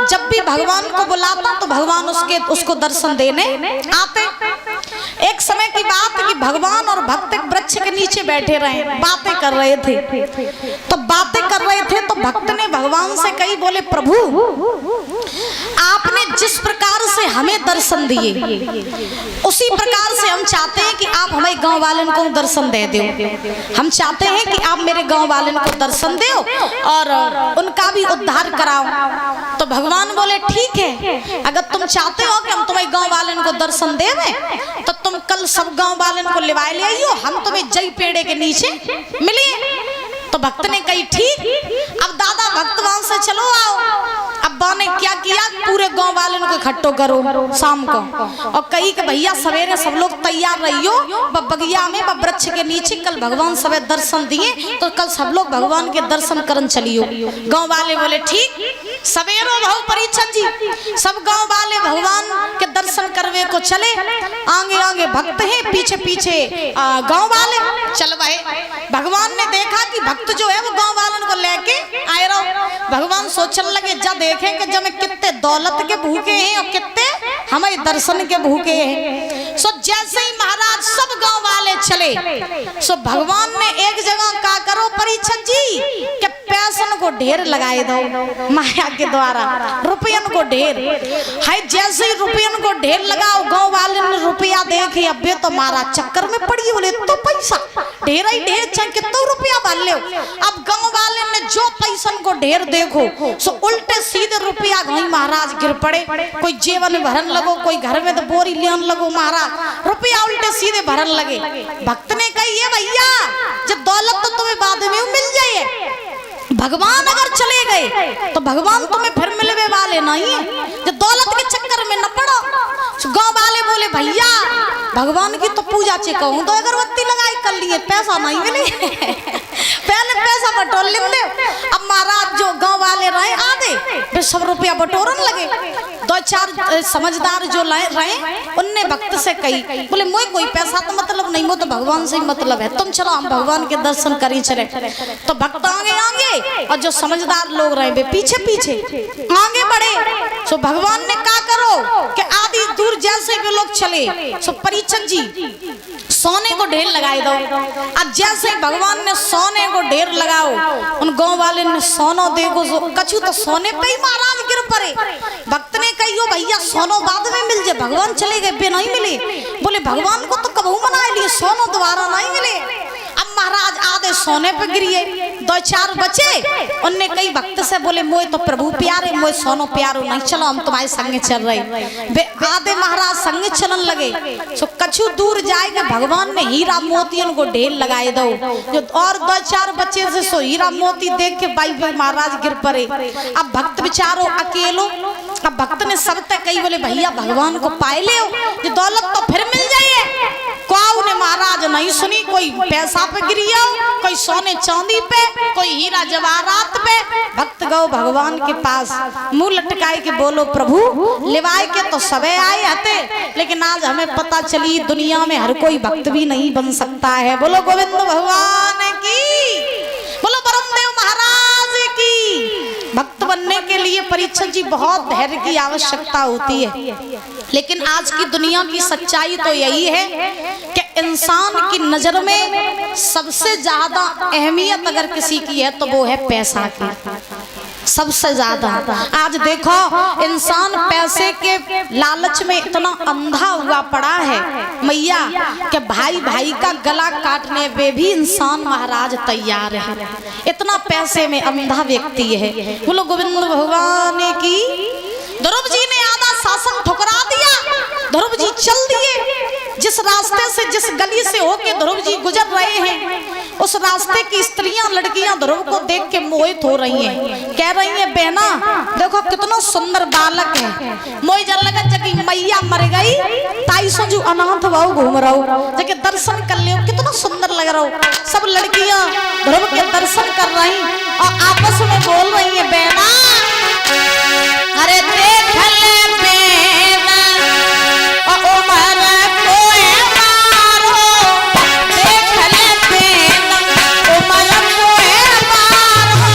जब भी भगवान को बुलाता तो भगवान उसको दर्शन देने आते। एक समय की बात कि भगवान और भक्त एक वृक्ष के नीचे बैठे रहे, बातें कर रहे थे। तो बातें कर रहे थे तो भक्त ने भगवान से कही, बोले प्रभु आपने जिस प्रकार से हमें दर्शन दिए उसी प्रकार से हम चाहते हैं कि आप हमारे गांव वालों को दर्शन दे दो। हम चाहते हैं कि आप मेरे गांव वालों को दर्शन दो और उनका भी उद्धार कराओ। तो भगवान बोले ठीक है, अगर तुम चाहते हो कि हम तुम्हारे गांव वालों को दर्शन देवें तो तुम कल सब गांव वालों को लिवाए ले आइयो, हम तुम्हें जय पेड़े के नीचे मिलिए। तो भक्त ने कही ठीक। अब दादा भक्त वहां से चलो आओ। अब्बा ने क्या किया, पूरे गांव वालों को इकट्ठो करो शाम को और कही कि भैया सवेरे सब लोग तैयार रहियो, बगिया में वृक्ष के नीचे कल भगवान सवेरे दर्शन दिए तो कल सब लोग भगवान के दर्शन करन चलियो। गांव वाले बोले ठीक। सवेरो भाव परीक्षण जी सब गांव वाले भगवान के दर्शन करवे को चले। आगे आगे भक्त है, पीछे पीछे गांव वाले चल गए। भगवान ने देखा कि भक्त जो है वो गांव वालों को लेके आए रहो। भगवान सोचने लगे जा देखें कि जब कितने दौलत के भूखे हैं और कितने हमारे दर्शन के भूखे हैं। सो जैसे ही महाराज सब गांव वाले चले सो भगवान ने एक जगह का करो परीक्षण जी के पैसन को ढेर लगाए दो माया के द्वारा, रुपयन को ढेर है। जैसे ही रुपयन को ढेर लगाओ गांव वाले ने रुपया देखे अबे तो मारा चक्कर में पड़ी, बोले तो पैसा ढेर ही ढेर चाहे कितना रुपया बाल ले। अब गांव वाले ने जो पैसन को ढेर देखो सो उल्टे सीधे रुपया घई महाराज गिर पड़े। कोई जेवन भरन लगो, कोई घर में तो बोरी लेन लगो, महाराज रुपया उल्टे सीधे भरन लगे। भक्त ने कही ये भैया जब दौलत तो तुम्हें बाद में मिल जाए, भगवान अगर चले गए तो भगवान तुम्हें फिर मिलने वाले नहीं है, जो दौलत के चक्कर में न पड़ो। गांव वाले बोले भैया भगवान की तो पूजा चे कहूं तो अगरबत्ती लगाई कर लिए, पैसा नहीं मिले पहले पैसा बटोर लेते। अब महाराज जो गांव वाले रहे आधे फिर सब रुपया बटोरन लगे। दो चार समझदार जो रहे उनने भक्त से कही, बोले मोई कोई पैसा तो मतलब नहीं, वो तो भगवान से ही मतलब है, तुम चलो हम भगवान के दर्शन करी चले। तो भक्त आगे आगे और जो समझदार लोग रहे वे पीछे पीछे आगे बढ़े। सो भगवान ने क्या करो कि आधी दूर जैसे भी लोग चले सो परीक्षण जी सोने को ढेर लगाए दो। आज जैसे भगवान ने सोने को ढेर लगाओ उन गांव वाले ने सोनो देखो कछु तो सोने पे ही महाराज गिर पड़े। भक्त ने कही भैया सोनो बाद में मिल जाए, भगवान चले गए बे नहीं मिले। बोले भगवान को तो कबहू मना लिए, सोनो दोबारा नहीं मिले। अब महाराज आधे सोने पे गिरिए, दो चार बचे। उनने कई भक्त से बोले मोए तो प्रभु प्यारे, मोए सोनो प्यारो नहीं, चलो हम तुम्हारे संगे चल रहे। आधे महाराज संगे चलन लगे। सो कछु दूर जाएगा भगवान ने हीरा मोतियन को ढेर लगाए दो। जो और दो चार बच्चे से सो हीरा मोती देख के बाई महाराज गिर पड़े। अब भक्त बेचारो अकेलो। अब भक्त ने सब तक कही बोले भैया भगवान को पाए ले, जो दौलत तो फिर मिल जाए। कोई ने महाराज नहीं सुनी, कोई पैसा पे गिरिया, कोई सोने चांदी पे, कोई हीरा जवाहरात पे। भक्त गौ भगवान के पास मुंह लटकाए के बोलो प्रभु लिवाए के तो सबे आए हते, लेकिन आज हमें पता चली दुनिया में हर कोई भक्त भी नहीं बन सकता है। बोलो गोविंद भगवान की, बोलो ब्रह्मदेव महाराज की। भक्त बनने के लिए परीक्षण जी बहुत धैर्य की आवश्यकता होती है, लेकिन आज की दुनिया की सच्चाई तो यही है कि इंसान की नजर में सबसे ज्यादा अहमियत अगर किसी की है तो वो है पैसा की, सबसे ज्यादा। आज देखो इंसान पैसे के लालच में इतना अंधा हुआ पड़ा है मैया कि भाई भाई का गला काटने पे भी इंसान महाराज तैयार है, इतना पैसे में अंधा व्यक्ति है। बोलो गोविंद भगवान की। ध्रुव जी ने आधा शासन ठुकरा दिया, ध्रुव जी चल दिए। जिस रास्ते से जिस गली से होके ध्रुव जी गुजर रहे हैं उस रास्ते की स्त्रियां लड़कियां ध्रुव को देख के मोहित हो रही हैं, कह रही हैं बहना देखो कितना सुंदर बालक है। मोई जल लगा जगह मैया मर गई ताई सो जो अनाथ भाव घूम रहा हूँ जगह दर्शन कर ले, कितना सुंदर लग रहा हूँ। सब लड़कियां ध्रुव के दर्शन कर रही और आपस में बोल रही है बहना अरे देख ले बेना और उमर कोई मारो, देख ले बेना उमर कोई मारो।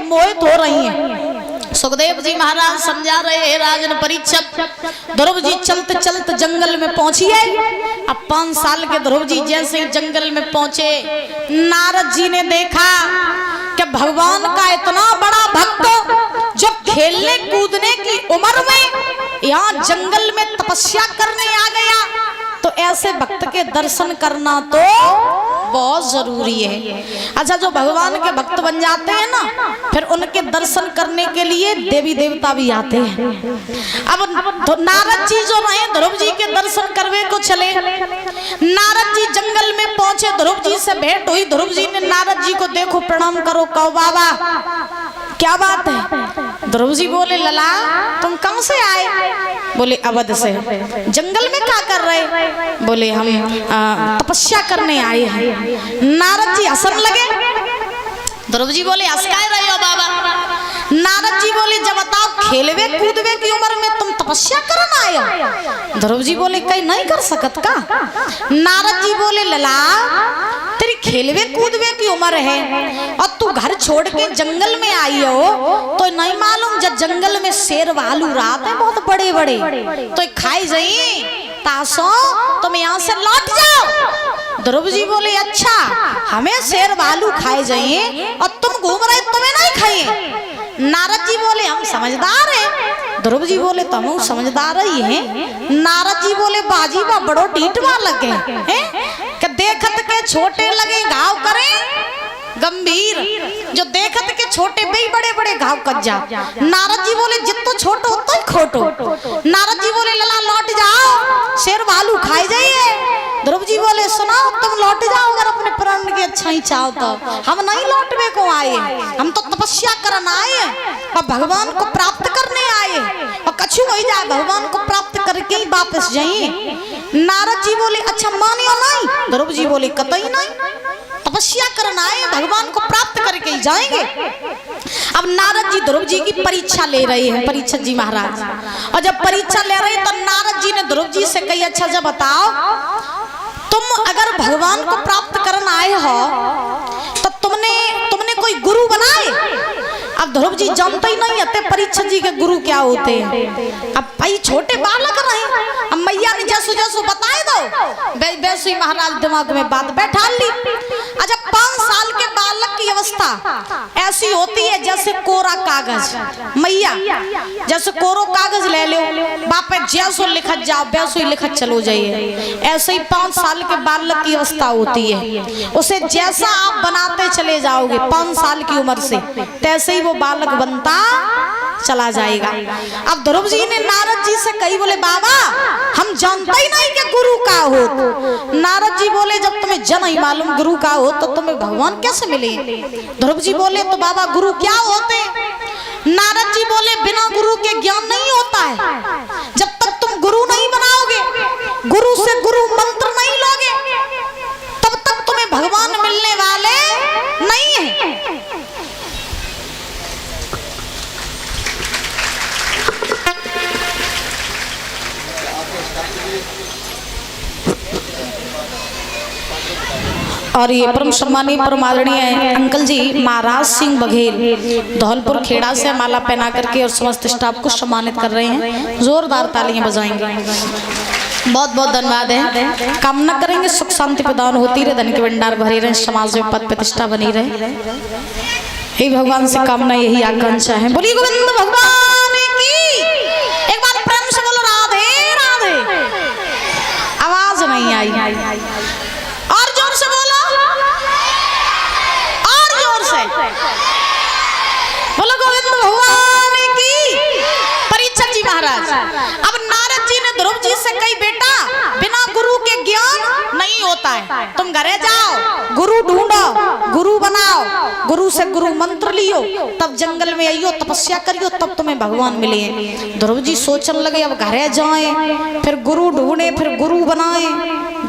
मोहित हो रही हैं। सुखदेव जी महाराज समझा रहे हैं राजन परीक्षक। ध्रुव जी चलते चलते जंगल में पहुंची है। अब 5 साल के ध्रुव जी जैसे ही जंगल में पहुंचे, नारद जी ने देखा कि भगवान का इतना बड़ा भक्त जो खेलने कूदने की उम्र में यहाँ जंगल में तपस्या करने आ गया, तो ऐसे भक्त के दर्शन करना तो बहुत जरूरी है। अच्छा, जो भगवान के भक्त बन जाते हैं ना, फिर उनके दर्शन करने के लिए देवी देवता भी आते हैं। अब नारद जी जो रहे ध्रुव जी के दर्शन करवे को चले। नारद जी जंगल में पहुंचे, ध्रुव जी से भेंट हुई। ध्रुव जी ने नारद जी को देखो प्रणाम करो, कहो बाबा क्या बात है। ध्रुव जी बोले लला तुम कहाँ से आए? बोले अवध से। जंगल में क्या कर रहे? बोले हम तपस्या करने आए हैं। नारद जी हंसन लगे। ध्रुव जी बोले हंस काय रहे हो बाबा? नारद जी बोले जब बताओ खेलवे कूदवे की उम्र में तुम तपस्या करना आए हो? ध्रुव जी बोले कहीं नहीं कर सकत का? नारद जी बोले लला तेरी खेलवे कूदवे की उम्र है और तू घर छोड़ के जंगल में आई हो, तो नहीं मालूम जब जंगल में शेर भालू रात है बहुत बड़े बड़े, तो खाई जाई तासो तुम यहाँ से लौट जाओ। ध्रुव जी बोले अच्छा हमें शेर भालू खाए जाइए और तुम घूम रहे तुम्हें नहीं खाइए। नारद जी बोले हम समझदार हैं। ध्रुव जी बोले तुम समझदार ही हैं। नारद जी बोले बाजी बा बड़ो डीटवा लगे हैं कि देखत के छोटे लगे घाव करे गंभीर, जो देखत के छोटे भी बड़े बड़े घाव कर जा। नारद जी बोले जितो छोटो उतो ही खोटो। नारद जी बोले लला लौट जाओ, शेर भालू खाए जाइए। ध्रुव जी बोले सुनाओ तुम लौट जाओ अगर अपने प्राण की अच्छा ही चाहो तो। हम नहीं लौटने को आए, हम तो तपस्या करने आए और भगवान को प्राप्त करने आए, और कछु हो जाए भगवान को प्राप्त करके ही वापस जाइए। नारद जी बोले अच्छा मानियो नहीं? ध्रुव जी बोले कतई नहीं, तपस्या करना आए भगवान को प्राप्त करके ही जाएंगे। अब नारद जी ध्रुव जी की परीक्षा ले रहे हैं, परीक्षक जी महाराज। और जब परीक्षा ले रहे तो नारद जी ने ध्रुव जी से कही अच्छा जब बताओ तुम अगर भगवान को प्राप्त करना आए हो तो तुमने कोई गुरु बनाए? अब ध्रुव जी जानते ही नहीं होते परीक्षक जी के गुरु क्या होते हैं। अब भाई छोटे बालक रहे, अब मैया ने जैसो जैसो बताए दो वैसे ही महाराज दिमाग में बात बैठा ली। अच्छा 5 साल के बालक की अवस्था ऐसी होती है जैसे कोरा कागज। मैया जैसे कोरो कागज ले लो, बाप जैसो लिखत जाओ वैसो ही लिखत चलो जाइए। ऐसे ही 5 साल के बालक की अवस्था होती है, उसे जैसा आप बनाते चले जाओगे 5 साल की उम्र से, तैसे ही वो बालक बनता चला जाएगा। अब ध्रुव जी ने नारद जी से कही बोले बाबा हम जानते ही नहीं कि गुरु का हो। नारद जी बोले जब तुम्हें जन ही मालूम गुरु का हो तो तुम्हें भगवान कैसे मिले? ध्रुव जी बोले तो बाबा गुरु क्या होते? नारद जी बोले बिना गुरु के ज्ञान नहीं होता है। जब तक तुम गुरु नहीं बनाओगे, गुरु से गुरु मंत्र नहीं लोगे, तब तक तुम्हें भगवान मिलने वाले नहीं है। और ये परम सम्मानीय परम आदरणीय अंकल जी महाराज सिंह बघेल धौलपुर खेड़ा से माला पहना करके और समस्त स्टाफ को सम्मानित कर रहे हैं। जोरदार तालियां बजाएंगे। बहुत बहुत धन्यवाद है। कामना करेंगे सुख शांति प्रदान होती रहे, धन के भंडार भरे रहे, समाज में पद प्रतिष्ठा बनी रहे। हे भगवान से कामना यही आकांक्षा है। बोलिए गोविंद भगवान की। एक बार प्रेम से बोलो राधे राधे। आवाज नहीं आई, और जोर से बोलो, और जोर से बोलो गोविंद भगवान की। परीक्षक जी महाराज अब नारद जी ने ध्रुव जी से कही बेटा बिना गुरु के ज्ञान नहीं होता है, तुम घरे जाओ गुरु ढूंढो, गुरु बनाओ, गुरु से गुरु मंत्र लियो, तब जंगल में आइयो तपस्या करियो, तब तुम्हें भगवान मिले। ध्रुव जी सोचने लगे अब घरे जाएं, फिर गुरु ढूंढे, फिर गुरु बनाए,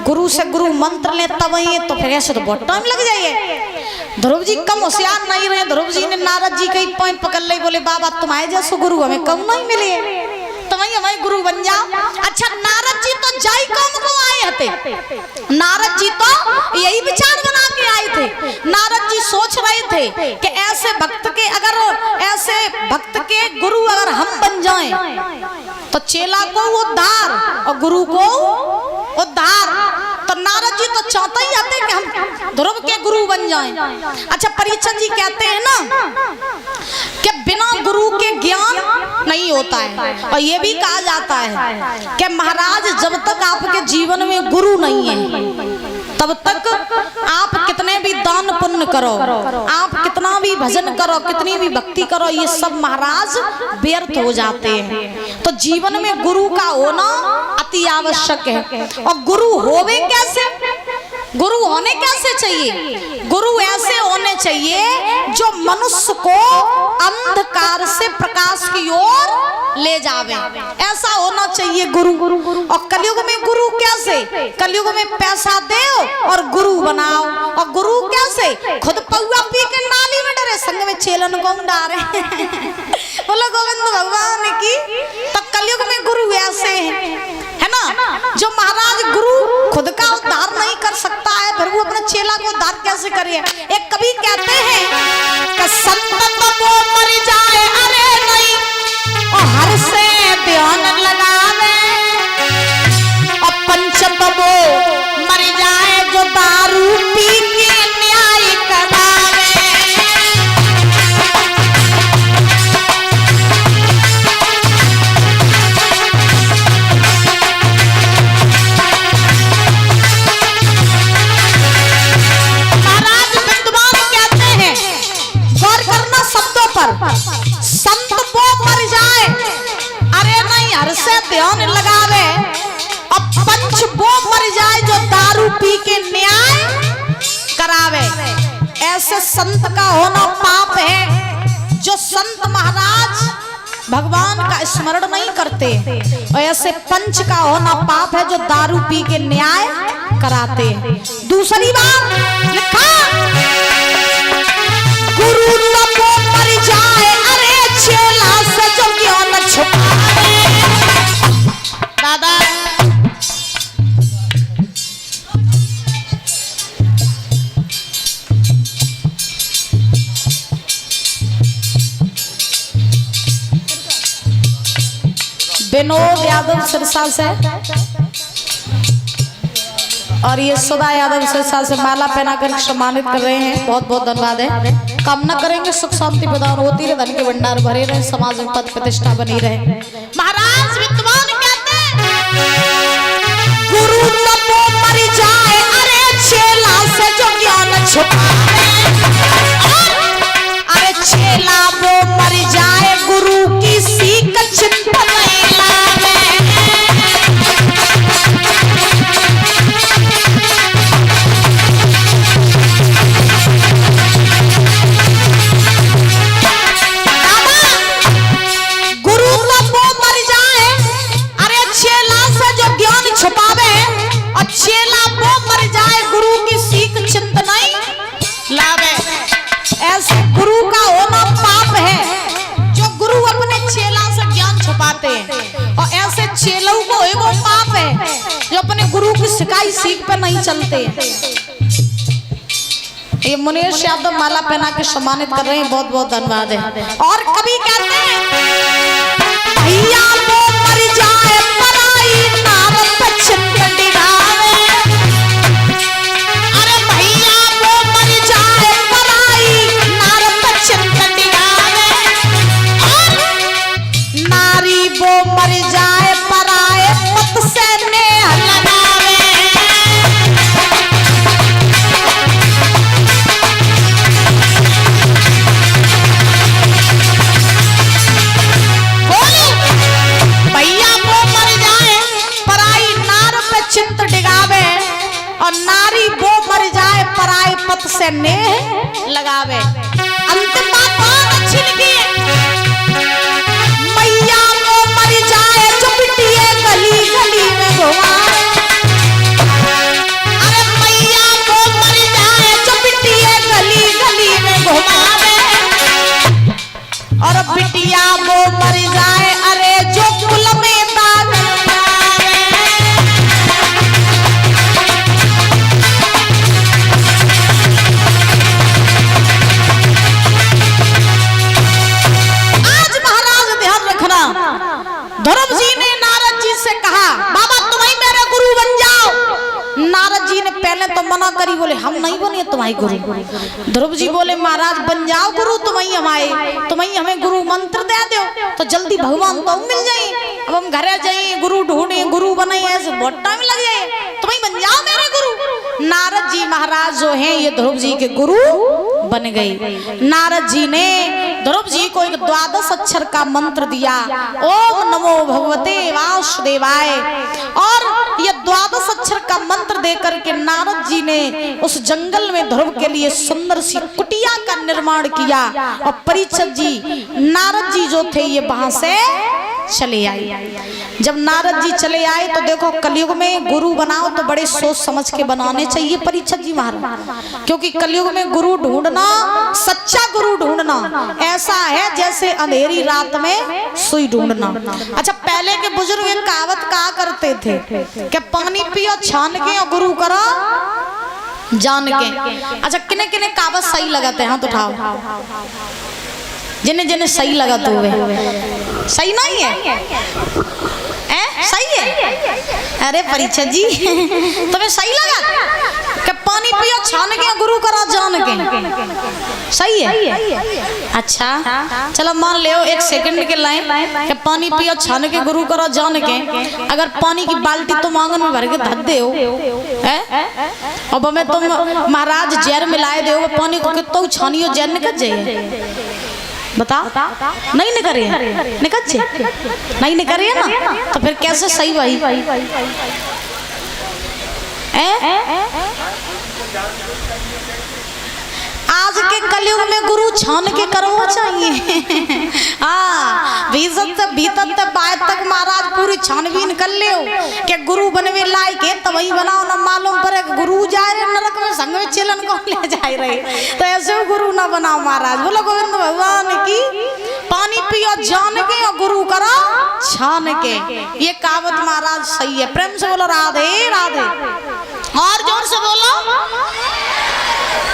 गुरु से गुरु मंत्र ले तब आइए, तो फिर ऐसे तो बहुत टाइम लग जाइए। ध्रुव जी कम होशियार नहीं रहे। ध्रुव जी ने नारद जी के पैर पकड़ ले, बोले बाबा तुम्हारे जैसे गुरु हमें कम नहीं मिले, तुम्हें हमारे गुरु बन जाओ। अच्छा नारद जी तो जाई कौम को आए थे, नारद जी तो यही विचार बना के आए थे नारद जी सोच रहे थे कि ऐसे भक्त के गुरु अगर हम बन जाएं तो चेला को उद्धार और गुरु को उद्धार। तो नारद जी तो चाहते ही आते कि हम ध्रुव के गुरु बन जाएं। अच्छा, परीक्षित जी कहते हैं ना कि बिना गुरु के ज्ञान नहीं होता है, और ये भी कहा जाता है कि महाराज जब तक आपके जीवन में गुरु नहीं है तब तक आप कितने भी दान पुण्य करो, आप कितना भी भजन करो, कितनी भी भक्ति करो, ये सब महाराज व्यर्थ हो जाते हैं। तो जीवन में गुरु का होना अति आवश्यक है। और गुरु होवे कैसे, गुरु होने कैसे चाहिए? गुरु ऐसे होने चाहिए जो मनुष्य को अंधकार से प्रकाश की ओर ले जावे, ऐसा होना चाहिए गुरु। और कलयुग में गुरु कैसे? कलयुग में पैसा दो और गुरु बनाओ। और गुरु कैसे? खुद पौआ पी के नाली में डरे, संग में चेलन को डारे। बोलो गोविंद भगवान की। तो कलयुग में गुरु ऐसे है ना, जो महाराज गुरु खुद का उद्धार नहीं कर सकता है, फिर वो अपने चेला को उद्धार कैसे करे? एक कवि कहते हैं कि संत तो मर जाए अरे नहीं, और हर से ध्यान लगावे, और पंचत वो मर जाए जो दारू पी के न्याय करावे। महाराज विद्वान कहते हैं, गौर करना शब्दों पर, संत वो मर जाए अरे नहीं हर से ध्यान लगावे, अब पंच वो मर जाए जो दारू पी के न्याय करावे। ऐसे संत का होना पाप है जो संत महाराज भगवान का स्मरण नहीं करते, और ऐसे पंच का होना पाप है जो दारू पी के न्याय कराते। दूसरी बात लिखा, गुरु तब वो मर जाए अरे चेला से जो ज्ञान छुपावे। दादा विनोद यादव सिरसा से और ये सुधा यादव सिरसा से माला पहनाकर सम्मानित कर रहे हैं, बहुत बहुत धन्यवाद है। कामना करेंगे सुख शांति प्रदान होती रहे, धन के भंडार भरे रहे, समाज में पद प्रतिष्ठा बनी रहे। महाराज विद्वान कहते हैं, गुरु तब वो मर जाए अरे चेला से जो ज्ञान छुपावे, अरे चेला वो मर जाए गुरु की सीख चिंता नहीं लावे। गुरु तब वो मर जाए अरे चेला से जो ज्ञान छुपावे, और चेला वो मर जाए गुरु की सीख चिंता नहीं लावे। ऐसे गुरु का होना पाप है जो गुरु अपने चेला से ज्ञान छुपाते हैं, और ऐसे चेलों को एगो पाप है जो अपने गुरु की सिखाई सीख पे नहीं चलते। ये मुनीश यादव माला पहना के सम्मानित कर रहे हैं, बहुत बहुत धन्यवाद है। और कभी कहते हैं, भैया वो मर जाए पराई नाम पे चिंता डिगावे, अरे भैया वो मर जाए पराई नाम पे चिंता डिगावे, और नारी वो मर जाए पराए पत से नेह लगावे। भैया वो मर जाए पराई नार पे चिंत डिगावे, और नारी वो मर जाए पराए पत से नेह लगावे। अंतिम बात बहुत अच्छी लिखी है, मैया वो मर जाए जो बिटिया गली गली में घुमावे, अरे मैया वो मर जाए जो बिटिया गली गली में घुमावे, और बिटिया वो मर जाए अरे जो कुल में दाग लगावे। पहले तो मना करी, बोले हम नहीं बने तुम्हारे गुरु। ध्रुव जी बोले महाराज बन जाओ गुरु, तुम्हें हमें गुरु मंत्र दे दो तो जल्दी भगवान तो मिल जाए। अब हम घर जाइए गुरु ढूंढे गुरु बने, ऐसे बहुत टाइम लग जाए, तुम्हें बन जाओ मेरे गुरु। नारद जी महाराज जो हैं ये ध्रुव जी के गुरु बन गए। नारद जी ने ध्रुव जी को एक 12 अक्षर का मंत्र दिया, ओम नमो भगवते वासुदेवाय। और ये 12 अक्षर का मंत्र देकर के नारद जी ने उस जंगल में ध्रुव के लिए सुंदर सी कुटिया का निर्माण किया। और परीक्षित जी नारद जी जो थे ये वहां से चले आए। जब नारद जी चले आए तो देखो कलयुग में गुरु बनाओ तो बड़े सोच समझ के बनाने चाहिए परीक्षित जी महाराज, क्योंकि कलयुग में गुरु ढूंढना, सच्चा गुरु ढूंढना ऐसा है जैसे अंधेरी रात में सुई ढूंढना। अच्छा पहले के बुजुर्ग एक कहावत कहा करते थे कि पानी पियो छान के और गुरु करो जान के। अच्छा किन्हें किन्हें कहावत सही लगाते हैं हाथ उठाओ, जिन्हें जिन्हें सही लगा तो वे सही नहीं है, सही है। अरे परीक्षित जी तुम्हें सही लगा कि पानी पियो छान के गुरु करा जान के, सही है। अच्छा चलो मान ले 1 सेकंड के लाइन कि पानी पियो छान के गुरु करा जान के। अगर पानी की बाल्टी तुम आंगन में भर के धर दे हो अब हमें तुम महाराज जहर मिलाए दे हो पानी को, कितना छानियो जहर निकल जाए, बता नहीं निकल नहीं निकल रही है ना, तो फिर कैसे सही भाई? आज के कलयुग में गुरु छान के करवा चाहिए। हाँ भीतर तक बाहर तक महाराज पूरी छानबीन कर ले कि गुरु बनवे लायक है तो वही बनाओ ना, मालूम पड़े गुरु जा रहे नरक में संग में चलन को ले जा रहे, तो ऐसे गुरु ना बनाओ महाराज। बोलो गोविंद भगवान की। पानी पियो जान के और गुरु करो छान के, ये कहावत महाराज सही है। प्रेम से बोलो राधे राधे, और जोर से बोलो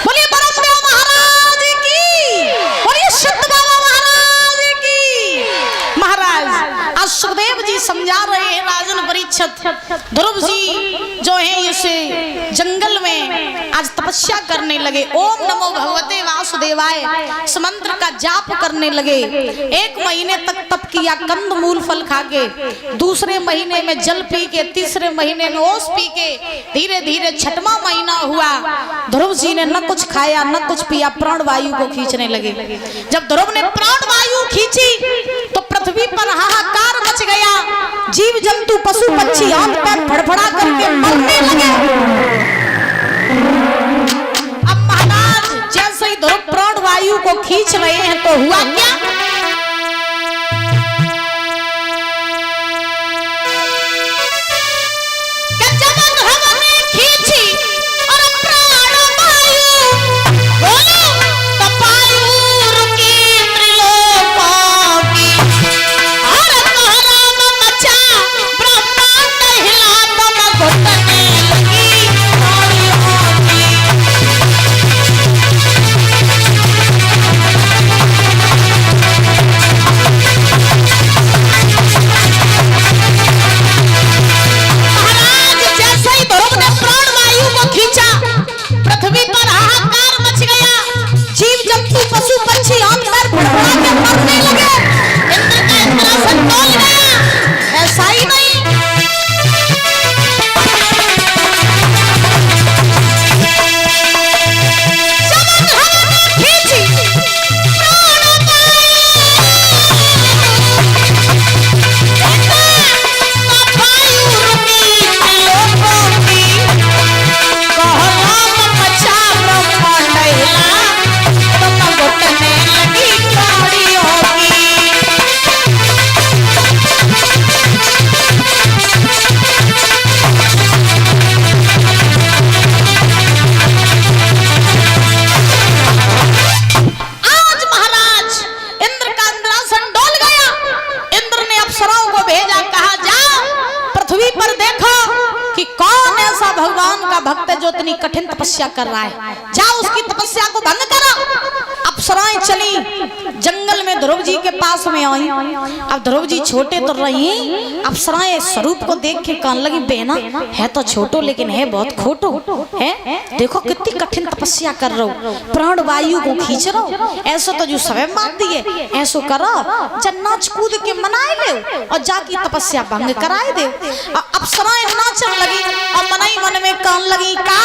बोलिए परमदेव महाराज की, बोलिए सिद्ध बाबा महाराज की। महाराज आज सुखदेव जी समझा रहे हैं राजन परीक्षित, ध्रुव जी जो है इसे जंगल में आज तपस्या करने लगे, ओम नमो भगवते वासुदेवाय इस मंत्र का जाप करने लगे। 1 महीने तक तप किया, कंद मूल फल खा के, दूसरे महीने में जल पी के, तीसरे महीने में ओस पी के, धीरे धीरे 6वां महीना हुआ, ध्रुव जी ने न कुछ खाया न कुछ पिया, प्राण वायु को खींचने लगे। जब ध्रुव ने प्राण वायु खींची तो पृथ्वी पर हाहाकार मच गया, जीव जंतु पशु पक्षी हाथ पैर फड़फड़ा करके मरने लगे। अब महाराज जैसे ही ध्रुव प्राण वायु को खींच रहे हैं तो हुआ क्या? भक्त है जो इतनी कठिन तपस्या कर रहा है, जाओ उसकी तपस्या को भंग करो। अप्सराएं चली जंगल में मैं ध्रुव जी के पास में आई। अब ध्रुव जी छोटे तो रही, अप्सराएं स्वरूप को देख के कहने लगी बेना है तो छोटो लेकिन है बहुत खोटो है। देखो कितनी कठिन तपस्या कर रहा हूँ, प्राण वायु को खींच रहा हूँ, ऐसा तो जो स्वयं मार दिए ऐसो करो नाच कूद के मनाए ले और जाकी तपस्या भंग कराए दे। अप्सराएं नाचने लगी और मन ही मन में कहने लगी का